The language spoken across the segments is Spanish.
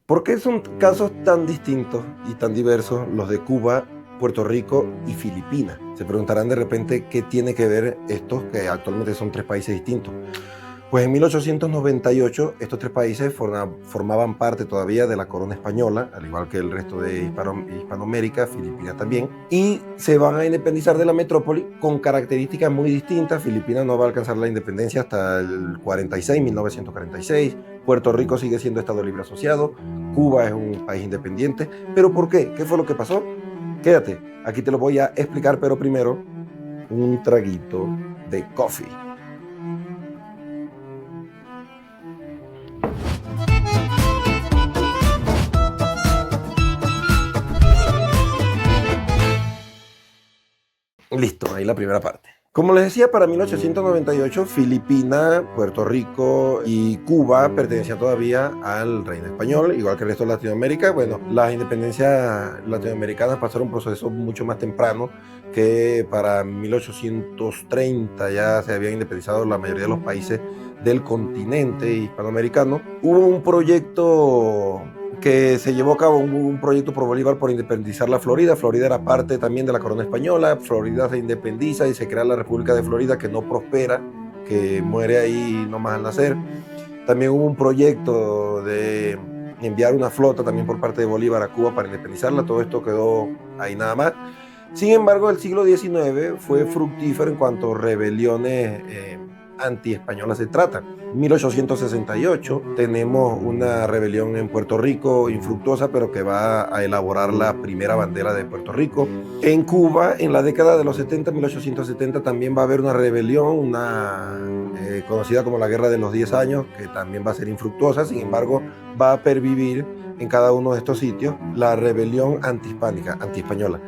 ¿Por qué son casos tan distintos y tan diversos los de Cuba, Puerto Rico y Filipinas? Se preguntarán de repente qué tiene que ver estos, que actualmente son tres países distintos. Pues en 1898 estos tres países formaban parte todavía de la corona española, al igual que el resto de Hispanoamérica, Filipinas también, y se van a independizar de la metrópoli con características muy distintas. Filipinas no va a alcanzar la independencia hasta el 46, 1946, Puerto Rico sigue siendo Estado Libre Asociado, Cuba es un país independiente. ¿Pero por qué? ¿Qué fue lo que pasó? Quédate, aquí te lo voy a explicar, pero primero un traguito de coffee. Listo, ahí la primera parte. Como les decía, para 1898 Filipinas, Puerto Rico y Cuba pertenecían todavía al reino español, igual que el resto de Latinoamérica. Bueno, las independencias latinoamericanas pasaron un proceso mucho más temprano, que para 1830 ya se habían independizado la mayoría de los países del continente hispanoamericano. Hubo un proyecto que se llevó a cabo, un proyecto por Bolívar por independizar la Florida. Florida era parte también de la corona española. Florida se independiza y se crea la República de Florida, que no prospera, que muere ahí nomás al nacer. También hubo un proyecto de enviar una flota también por parte de Bolívar a Cuba para independizarla. Todo esto quedó ahí nada más. Sin embargo, el siglo XIX fue fructífero en cuanto a rebeliones anti-española se trata. En 1868 tenemos una rebelión en Puerto Rico infructuosa, pero que va a elaborar la primera bandera de Puerto Rico. En Cuba, en la década de los 70, 1870, también va a haber una rebelión, conocida como la Guerra de los 10 años, que también va a ser infructuosa. Sin embargo, va a pervivir en cada uno de estos sitios la rebelión anti-española.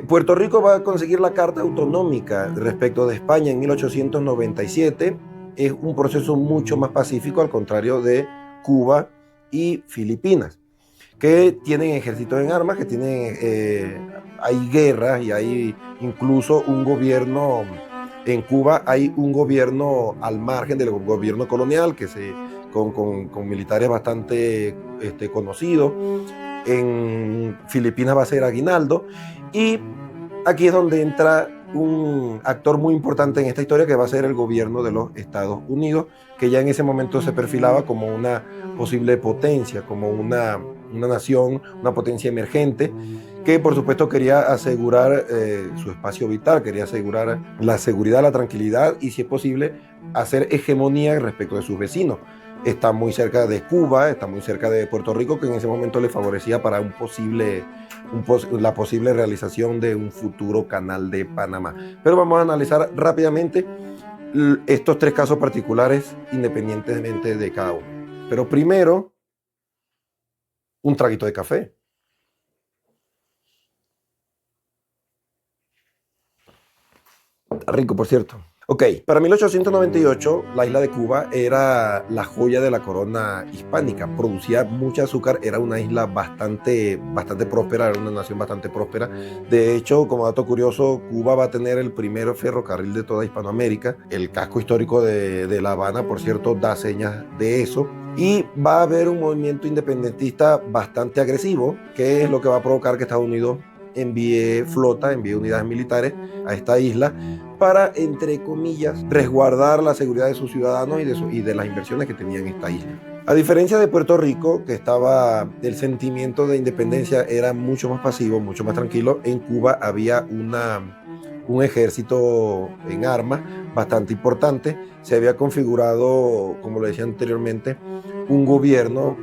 Puerto Rico va a conseguir la carta autonómica respecto de España en 1897. Es un proceso mucho más pacífico, al contrario de Cuba y Filipinas, que tienen ejércitos en armas, que hay guerras y hay incluso un gobierno. En Cuba hay un gobierno al margen del gobierno colonial, con militares bastante conocidos. En Filipinas va a ser Aguinaldo. Y aquí es donde entra un actor muy importante en esta historia, que va a ser el gobierno de los Estados Unidos, que ya en ese momento se perfilaba como una posible potencia, como una nación, una potencia emergente, que por supuesto quería asegurar su espacio vital, quería asegurar la seguridad, la tranquilidad y, si es posible, hacer hegemonía respecto de sus vecinos. Está muy cerca de Cuba, está muy cerca de Puerto Rico, que en ese momento le favorecía para la posible realización de un futuro canal de Panamá. Pero vamos a analizar rápidamente estos tres casos particulares independientemente de cada uno. Pero primero, un traguito de café. Está rico, por cierto. Ok, para 1898 la isla de Cuba era la joya de la corona hispánica, producía mucho azúcar, era una isla bastante próspera, era una nación bastante próspera. De hecho, como dato curioso, Cuba va a tener el primer ferrocarril de toda Hispanoamérica. El casco histórico de La Habana, por cierto, da señas de eso. Y va a haber un movimiento independentista bastante agresivo, que es lo que va a provocar que Estados Unidos envíe unidades militares a esta isla para, entre comillas, resguardar la seguridad de sus ciudadanos y de las inversiones que tenía en esta isla. A diferencia de Puerto Rico, que el sentimiento de independencia era mucho más pasivo, mucho más tranquilo, en Cuba había un ejército en armas bastante importante. Se había configurado, como lo decía anteriormente, un gobierno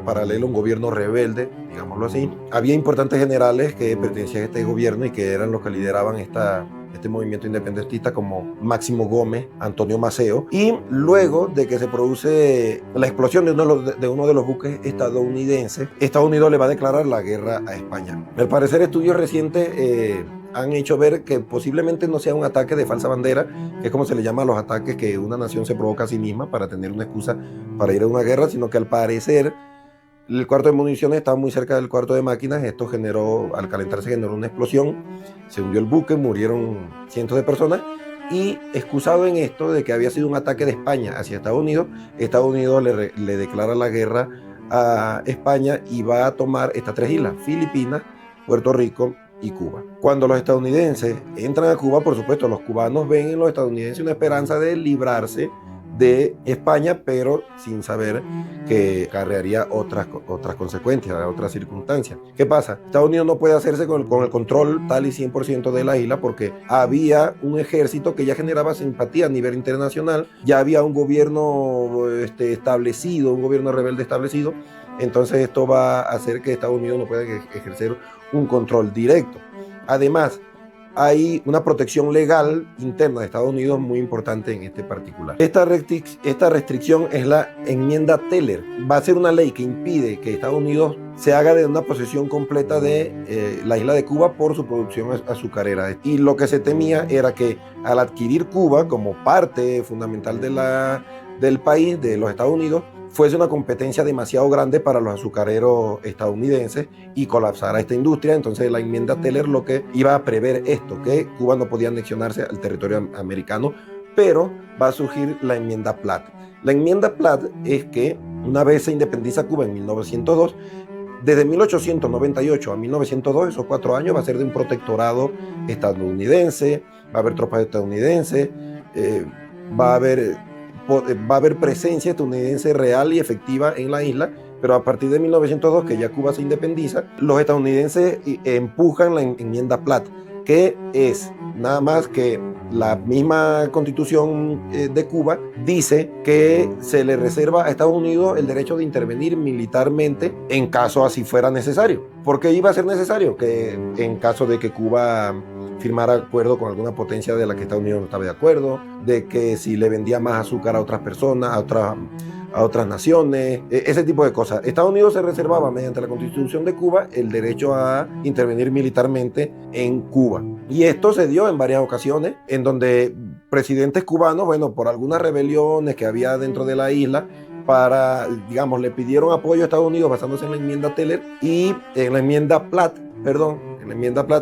paralelo, un gobierno rebelde, digámoslo así. Había importantes generales que pertenecían a este gobierno y que eran los que lideraban este movimiento independentista, como Máximo Gómez, Antonio Maceo. Y luego de que se produce la explosión de uno de los buques estadounidenses, Estados Unidos le va a declarar la guerra a España. Al parecer, estudios recientes han hecho ver que posiblemente no sea un ataque de falsa bandera, que es como se le llama a los ataques que una nación se provoca a sí misma para tener una excusa para ir a una guerra, sino que al parecer el cuarto de municiones estaba muy cerca del cuarto de máquinas. Esto al calentarse generó una explosión, se hundió el buque, murieron cientos de personas, y excusado en esto de que había sido un ataque de España hacia Estados Unidos le declara la guerra a España y va a tomar estas tres islas: Filipinas, Puerto Rico y Cuba. Cuando los estadounidenses entran a Cuba, por supuesto, los cubanos ven en los estadounidenses una esperanza de librarse de España, pero sin saber que acarrearía otras consecuencias, otras circunstancias. ¿Qué pasa? Estados Unidos no puede hacerse con el control tal y 100% de la isla, porque había un ejército que ya generaba simpatía a nivel internacional, ya había un gobierno establecido, un gobierno rebelde establecido. Entonces esto va a hacer que Estados Unidos no pueda ejercer un control directo. Además, hay una protección legal interna de Estados Unidos muy importante en este particular. Esta restricción es la enmienda Teller. Va a ser una ley que impide que Estados Unidos se haga de una posesión completa de la isla de Cuba por su producción azucarera. Y lo que se temía era que al adquirir Cuba como parte fundamental del país, de los Estados Unidos, fuese una competencia demasiado grande para los azucareros estadounidenses y colapsara esta industria. Entonces la enmienda Teller lo que iba a prever esto, que Cuba no podía anexionarse al territorio americano, pero va a surgir la enmienda Platt. La enmienda Platt es que una vez se independiza Cuba en 1902, desde 1898 a 1902, esos 4 años, va a ser de un protectorado estadounidense, va a haber tropas estadounidenses, va a haber presencia estadounidense real y efectiva en la isla, pero a partir de 1902, que ya Cuba se independiza, los estadounidenses empujan la enmienda Platt, que es nada más que la misma constitución de Cuba dice que se le reserva a Estados Unidos el derecho de intervenir militarmente en caso así fuera necesario. ¿Por qué iba a ser necesario? Que en caso de que Cuba firmara acuerdo con alguna potencia de la que Estados Unidos no estaba de acuerdo, de que si le vendía más azúcar a otras personas, a otras naciones, ese tipo de cosas. Estados Unidos se reservaba mediante la Constitución de Cuba el derecho a intervenir militarmente en Cuba. Y esto se dio en varias ocasiones, en donde presidentes cubanos, bueno, por algunas rebeliones que había dentro de la isla, le pidieron apoyo a Estados Unidos basándose en la enmienda Teller, y en la enmienda Platt,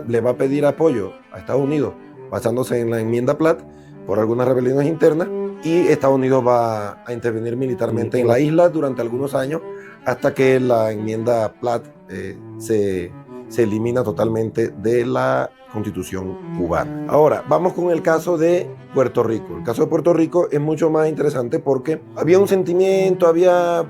le va a pedir apoyo a Estados Unidos basándose en la enmienda Platt por algunas rebeliones internas, y Estados Unidos va a intervenir militarmente en la isla durante algunos años hasta que la enmienda Platt se elimina totalmente de la Constitución cubana. Ahora, vamos con el caso de Puerto Rico. El caso de Puerto Rico es mucho más interesante porque había un sentimiento, había,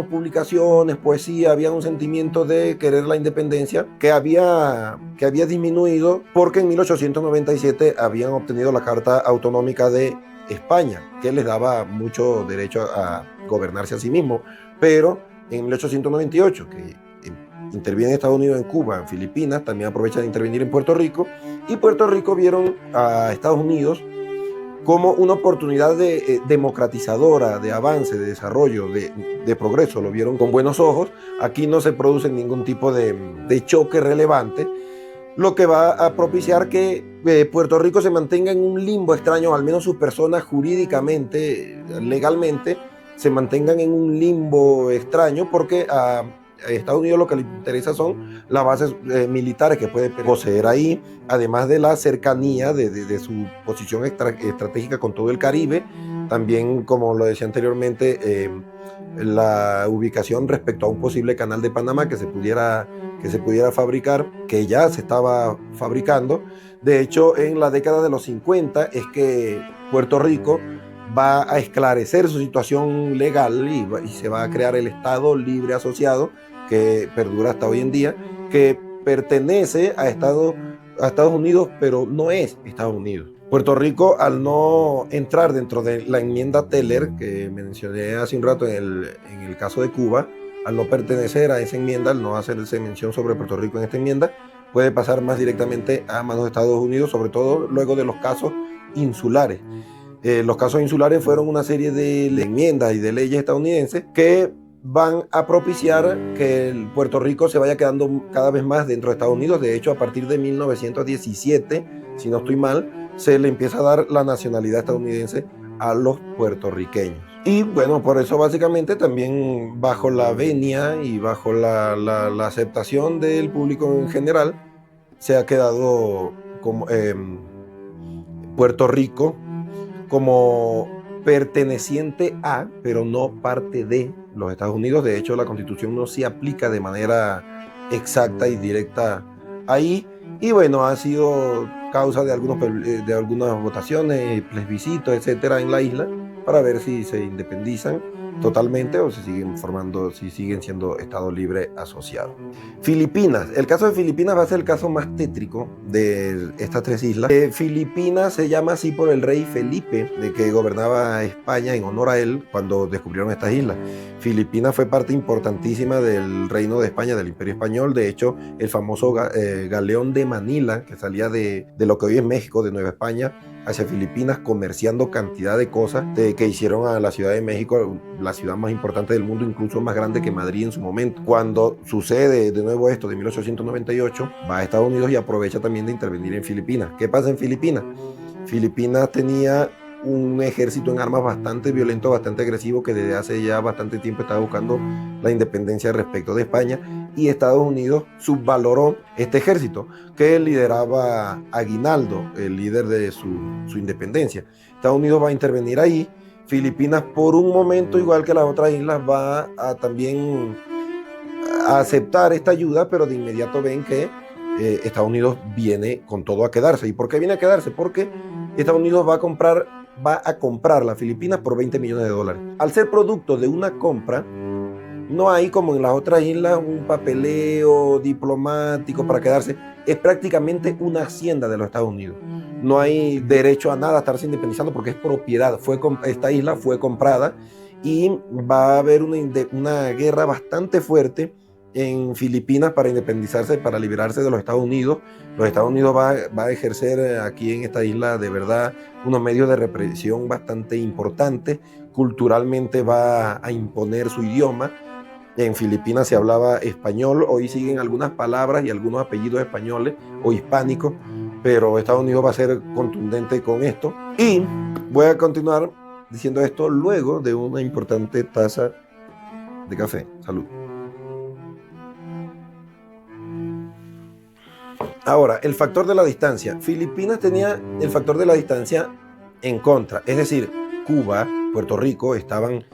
publicaciones, poesía, había un sentimiento de querer la independencia que había disminuido porque en 1897 habían obtenido la Carta Autonómica de España, que les daba mucho derecho a gobernarse a sí mismo, pero en 1898, que interviene Estados Unidos en Cuba, en Filipinas, también aprovecha de intervenir en Puerto Rico, y Puerto Rico vieron a Estados Unidos como una oportunidad democratizadora, de avance, de desarrollo, de progreso. Lo vieron con buenos ojos. Aquí no se produce ningún tipo de choque relevante, lo que va a propiciar que Puerto Rico se mantenga en un limbo extraño, al menos sus personas jurídicamente, legalmente, se mantengan en un limbo extraño, porque a Estados Unidos lo que le interesa son las bases militares que puede poseer ahí, además de la cercanía de su posición estratégica con todo el Caribe. También, como lo decía anteriormente, la ubicación respecto a un posible canal de Panamá que se pudiera fabricar, que ya se estaba fabricando. De hecho, en la década de los 50 es que Puerto Rico va a esclarecer su situación legal y se va a crear el Estado Libre Asociado, que perdura hasta hoy en día, que pertenece a Estados Unidos, pero no es Estados Unidos. Puerto Rico, al no entrar dentro de la enmienda Teller, que mencioné hace un rato en el caso de Cuba, al no pertenecer a esa enmienda, al no hacerse mención sobre Puerto Rico en esta enmienda, puede pasar más directamente a manos de Estados Unidos, sobre todo luego de los casos insulares. Los casos insulares fueron una serie de enmiendas y de leyes estadounidenses que van a propiciar que Puerto Rico se vaya quedando cada vez más dentro de Estados Unidos. De hecho, a partir de 1917, si no estoy mal, se le empieza a dar la nacionalidad estadounidense a los puertorriqueños. Y bueno, por eso básicamente también bajo la venia y bajo la aceptación del público en general, se ha quedado como Puerto Rico como perteneciente a, pero no parte de los Estados Unidos. De hecho, la Constitución no se aplica de manera exacta y directa ahí. Y bueno, ha sido causa de algunas votaciones, plebiscitos, etcétera, en la isla, para ver si se independizan totalmente o si siguen siendo Estado libre asociado. Filipinas. El caso de Filipinas va a ser el caso más tétrico de estas tres islas. Filipinas se llama así por el rey Felipe, de que gobernaba España en honor a él cuando descubrieron estas islas. Filipinas fue parte importantísima del reino de España, del Imperio Español. De hecho, el famoso galeón de Manila, que salía de lo que hoy es México, de Nueva España, hacia Filipinas, comerciando cantidad de cosas que hicieron a la Ciudad de México la ciudad más importante del mundo, incluso más grande que Madrid en su momento. Cuando sucede de nuevo esto de 1898, va a Estados Unidos y aprovecha también de intervenir en Filipinas. ¿Qué pasa en Filipinas? Filipinas tenía un ejército en armas bastante violento, bastante agresivo, que desde hace ya bastante tiempo estaba buscando la independencia respecto de España, y Estados Unidos subvaloró este ejército que lideraba Aguinaldo, el líder de su independencia. Estados Unidos va a intervenir ahí. Filipinas, por un momento, igual que las otras islas, va a también a aceptar esta ayuda, pero de inmediato ven que Estados Unidos viene con todo a quedarse. ¿Y por qué viene a quedarse? Porque Estados Unidos va a comprar las Filipinas por $20 millones. Al ser producto de una compra, no hay, como en las otras islas, un papeleo diplomático para quedarse. Es prácticamente una hacienda de los Estados Unidos. No hay derecho a nada, a estarse independizando, porque es propiedad. Esta isla fue comprada y va a haber una guerra bastante fuerte en Filipinas para independizarse, para liberarse de los Estados Unidos. Los Estados Unidos va a ejercer aquí en esta isla de verdad unos medios de represión bastante importantes. Culturalmente va a imponer su idioma. En Filipinas se hablaba español, hoy siguen algunas palabras y algunos apellidos españoles o hispánicos, pero Estados Unidos va a ser contundente con esto. Y voy a continuar diciendo esto luego de una importante taza de café. Salud. Ahora, el factor de la distancia. Filipinas tenía el factor de la distancia en contra, es decir, Cuba, Puerto Rico estaban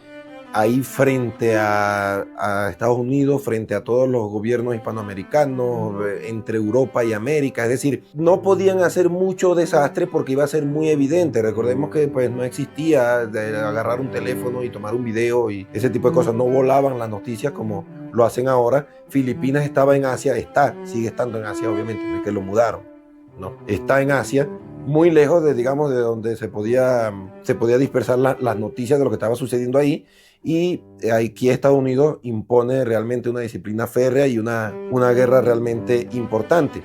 ahí frente a Estados Unidos, frente a todos los gobiernos hispanoamericanos, entre Europa y América. Es decir, no podían hacer mucho desastre porque iba a ser muy evidente. Recordemos que pues no existía de agarrar un teléfono y tomar un video y ese tipo de cosas. No volaban las noticias como lo hacen ahora. Filipinas estaba en Asia, sigue estando en Asia, obviamente, no es que lo mudaron, no, está en Asia, muy lejos de, digamos, de donde se podía dispersar las noticias de lo que estaba sucediendo ahí. Y aquí Estados Unidos impone realmente una disciplina férrea y una guerra realmente importante.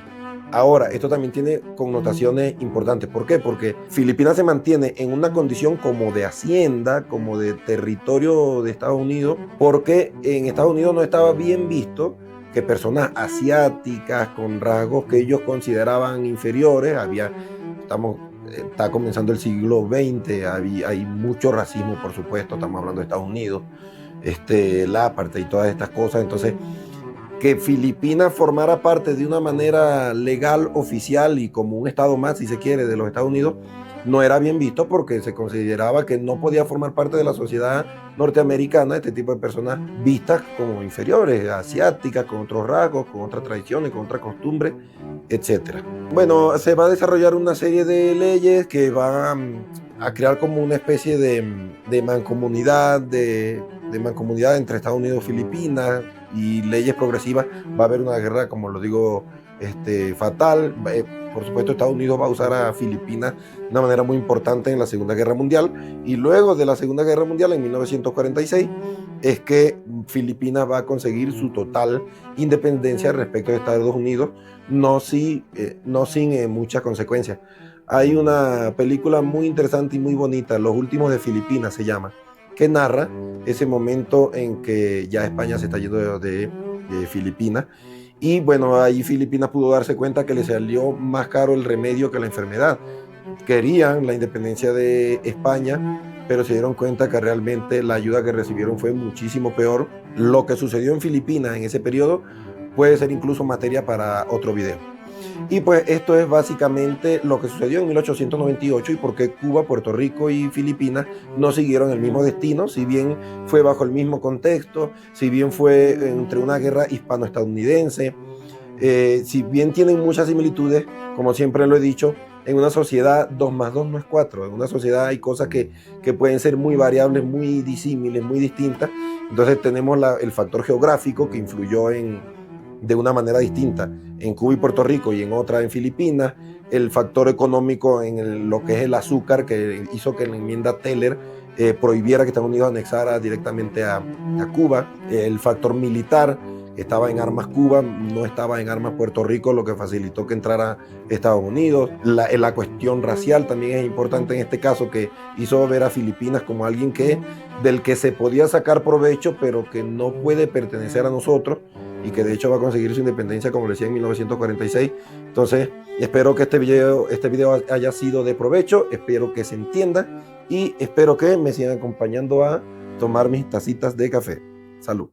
Ahora, esto también tiene connotaciones importantes. ¿Por qué? Porque Filipinas se mantiene en una condición como de hacienda, como de territorio de Estados Unidos, porque en Estados Unidos no estaba bien visto que personas asiáticas con rasgos que ellos consideraban inferiores, está comenzando el siglo XX, hay mucho racismo, por supuesto, estamos hablando de Estados Unidos, la apartheid y todas estas cosas. Entonces, que Filipinas formara parte de una manera legal, oficial y como un estado más, si se quiere, de los Estados Unidos, no era bien visto porque se consideraba que no podía formar parte de la sociedad norteamericana este tipo de personas vistas como inferiores, asiáticas, con otros rasgos, con otras tradiciones, con otras costumbres, etc. Bueno, se va a desarrollar una serie de leyes que van a crear como una especie de mancomunidad, de mancomunidad entre Estados Unidos y Filipinas, y leyes progresivas. Va a haber una guerra, como lo digo, fatal. Por supuesto, Estados Unidos va a usar a Filipinas de una manera muy importante en la Segunda Guerra Mundial, y luego de la Segunda Guerra Mundial, en 1946, es que Filipinas va a conseguir su total independencia respecto de Estados Unidos, no sin muchas consecuencias. Hay una película muy interesante y muy bonita, Los Últimos de Filipinas se llama, que narra ese momento en que ya España se está yendo de Filipinas. Y bueno, ahí Filipinas pudo darse cuenta que le salió más caro el remedio que la enfermedad. Querían la independencia de España, pero se dieron cuenta que realmente la ayuda que recibieron fue muchísimo peor. Lo que sucedió en Filipinas en ese periodo puede ser incluso materia para otro video. Y pues esto es básicamente lo que sucedió en 1898 y por qué Cuba, Puerto Rico y Filipinas no siguieron el mismo destino, si bien fue bajo el mismo contexto, si bien fue entre una guerra hispano-estadounidense, si bien tienen muchas similitudes, como siempre lo he dicho, en una sociedad 2 más 2 no es 4. En una sociedad hay cosas que pueden ser muy variables, muy disímiles, muy distintas. Entonces tenemos el factor geográfico que influyó de una manera distinta en Cuba y Puerto Rico y en otra en Filipinas. El factor económico en lo que es el azúcar, que hizo que la enmienda Teller prohibiera que Estados Unidos anexara directamente a Cuba. El factor militar, estaba en armas Cuba, no estaba en armas Puerto Rico, lo que facilitó que entrara Estados Unidos. La cuestión racial también es importante en este caso, que hizo ver a Filipinas como alguien del que se podía sacar provecho, pero que no puede pertenecer a nosotros y que de hecho va a conseguir su independencia, como le decía, en 1946. Entonces, espero que este video haya sido de provecho, espero que se entienda y espero que me sigan acompañando a tomar mis tacitas de café. Salud.